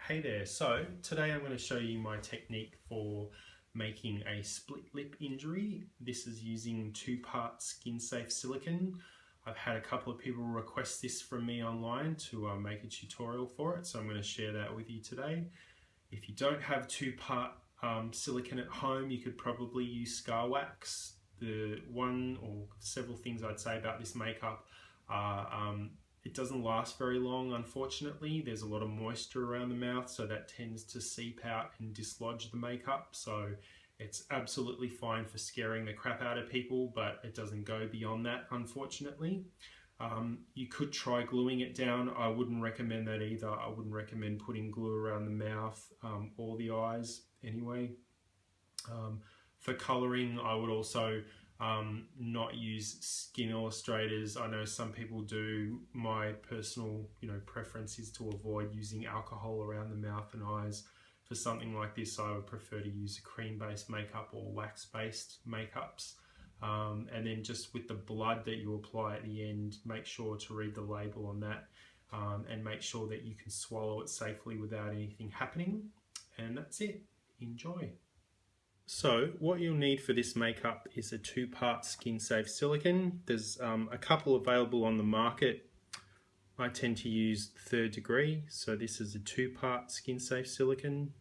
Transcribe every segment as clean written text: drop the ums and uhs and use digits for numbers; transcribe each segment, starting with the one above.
Hey there, so today I'm going to show you my technique for making a split lip injury. This is using 2-part skin safe silicone. I've had a couple of people request this from me online to make a tutorial for it, so I'm going to share that with you today. If you don't have 2-part silicone at home, you could probably use Scar Wax. The one or several things I'd say about this makeup are it doesn't last very long, unfortunately. There's a lot of moisture around the mouth, so that tends to seep out and dislodge the makeup. So it's absolutely fine for scaring the crap out of people, but it doesn't go beyond that, unfortunately. You could try gluing it down. I wouldn't recommend that either. I wouldn't recommend putting glue around the mouth or the eyes anyway. For colouring, I would also not use Skin Illustrators. I know some people do. My personal preference is to avoid using alcohol around the mouth and eyes. For something like this, I would prefer to use a cream-based makeup or wax-based makeups. And then just with the blood that you apply at the end, make sure to read the label on that and make sure that you can swallow it safely without anything happening. And that's it. Enjoy. So what you'll need for this makeup is a 2-part skin safe silicone. There's a couple available on the market. I tend to use 3rd Degree, so this is a 2-part skin safe silicone.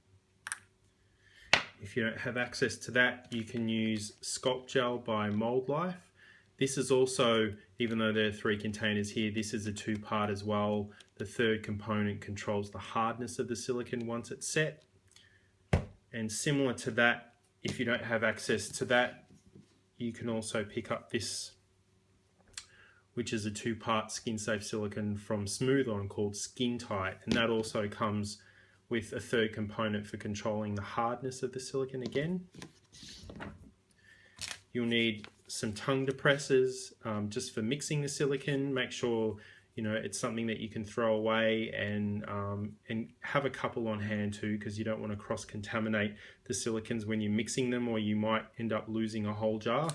If you don't have access to that, you can use Sculpt Gel by Mold Life. This is also, even though there are 3 containers here, this is a 2-part as well. The 3rd component controls the hardness of the silicone once it's set. And similar to that, if you don't have access to that, you can also pick up this, which is a 2-part skin safe silicone from Smooth On called Skin Tight, and that also comes with a 3rd component for controlling the hardness of the silicone again. You'll need some tongue depressors just for mixing the silicone. Make sure it's something that you can throw away, and have a couple on hand too, because you don't want to cross-contaminate the silicones when you're mixing them, or you might end up losing a whole jar.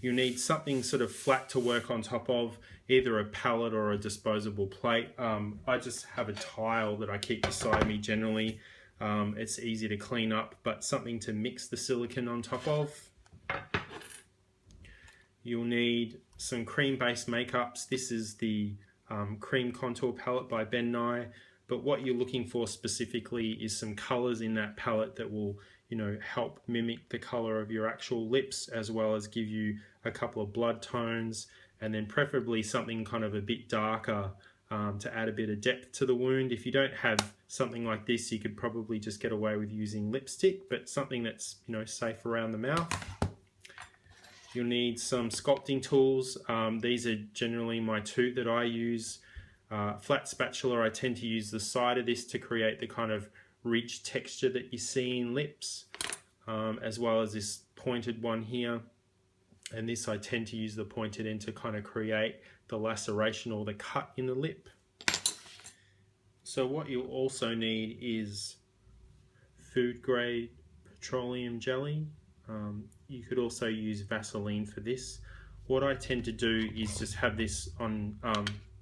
You need something sort of flat to work on top of, either a palette or a disposable plate. I just have a tile that I keep beside me generally. It's easy to clean up, but something to mix the silicone on top of. You'll need some cream-based makeups. This is the Cream Contour Palette by Ben Nye, but what you're looking for specifically is some colors in that palette that will help mimic the color of your actual lips, as well as give you a couple of blood tones, and then preferably something kind of a bit darker to add a bit of depth to the wound. If you don't have something like this, you could probably just get away with using lipstick, but something that's safe around the mouth. You'll need some sculpting tools. These are generally my 2 that I use. Flat spatula, I tend to use the side of this to create the kind of rich texture that you see in lips, as well as this pointed one here. And this, I tend to use the pointed end to kind of create the laceration or the cut in the lip. So what you'll also need is food grade petroleum jelly. You could also use Vaseline for this. What I tend to do is just have this on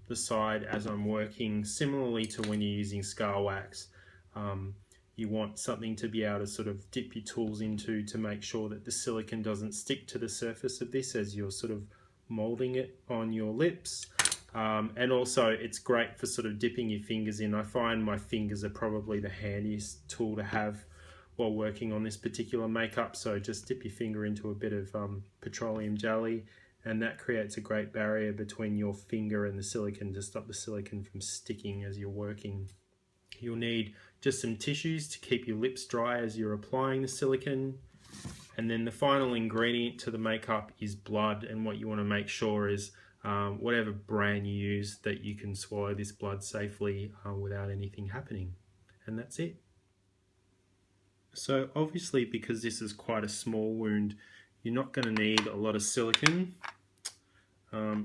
the side as I'm working, similarly to when you're using Scar Wax. You want something to be able to sort of dip your tools into to make sure that the silicone doesn't stick to the surface of this as you're sort of molding it on your lips. And also it's great for sort of dipping your fingers in. I find my fingers are probably the handiest tool to have while working on this particular makeup, so just dip your finger into a bit of petroleum jelly, and that creates a great barrier between your finger and the silicone to stop the silicone from sticking as you're working. You'll need just some tissues to keep your lips dry as you're applying the silicone, and then the final ingredient to the makeup is blood. And what you want to make sure is whatever brand you use, that you can swallow this blood safely without anything happening, and that's it. So obviously, because this is quite a small wound, you're not going to need a lot of silicone. I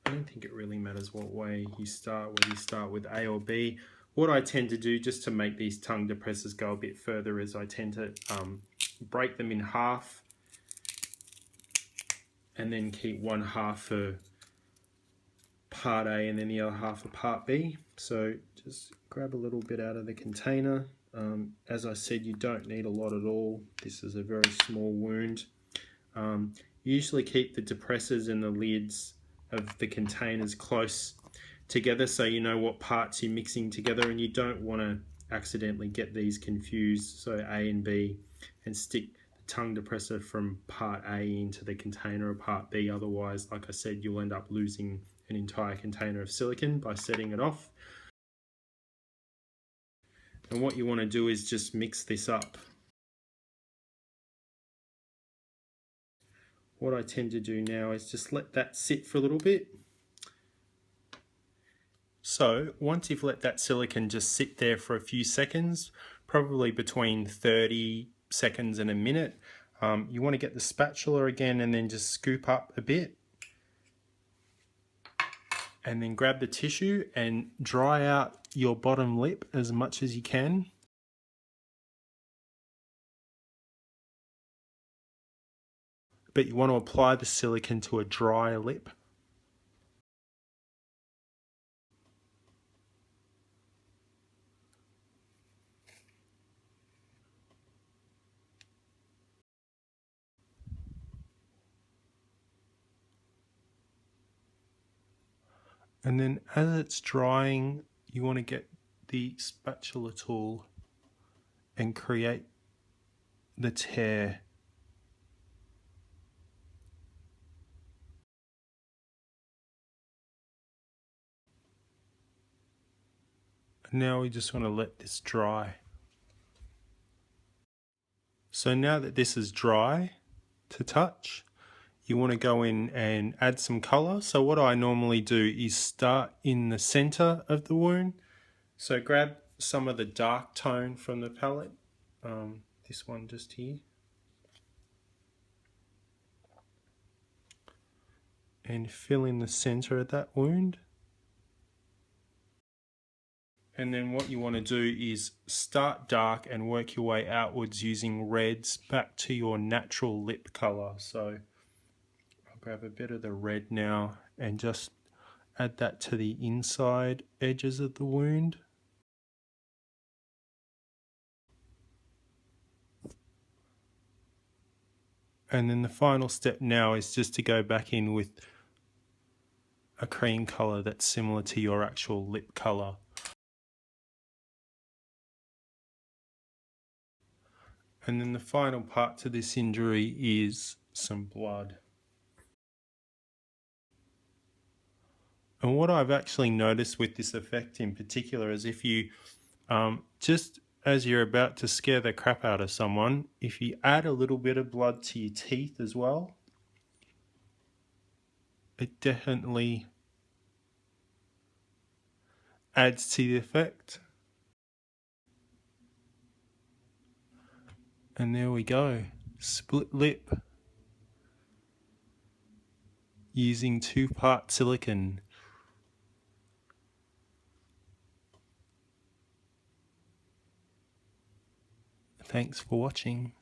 don't think it really matters what way you start, whether you start with A or B. What I tend to do, just to make these tongue depressors go a bit further, is I tend to break them in half and then keep one half for part A and then the other half for part B. So just grab a little bit out of the container. As I said, you don't need a lot at all. This is a very small wound. Usually keep the depressors and the lids of the containers close together so you know what parts you're mixing together, and you don't want to accidentally get these confused, so A and B, and stick the tongue depressor from part A into the container of part B. Otherwise, like I said, you'll end up losing an entire container of silicone by setting it off. And what you want to do is just mix this up. What I tend to do now is just let that sit for a little bit. So once you've let that silicone just sit there for a few seconds, probably between 30 seconds and a minute, you want to get the spatula again and then just scoop up a bit. And then grab the tissue and dry out your bottom lip as much as you can. But you want to apply the silicone to a dry lip. And then as it's drying, you want to get the spatula tool and create the tear. And now we just want to let this dry. So now that this is dry to touch, you want to go in and add some color. So what I normally do is start in the center of the wound. So grab some of the dark tone from the palette, this one just here, and fill in the center of that wound. And then what you want to do is start dark and work your way outwards using reds back to your natural lip color. So I'll grab a bit of the red now and just add that to the inside edges of the wound. And then the final step now is just to go back in with a cream color that's similar to your actual lip color. And then the final part to this injury is some blood. And what I've actually noticed with this effect in particular is if you, just as you're about to scare the crap out of someone, if you add a little bit of blood to your teeth as well, it definitely adds to the effect. And there we go, split lip using 2-part silicone. Thanks for watching.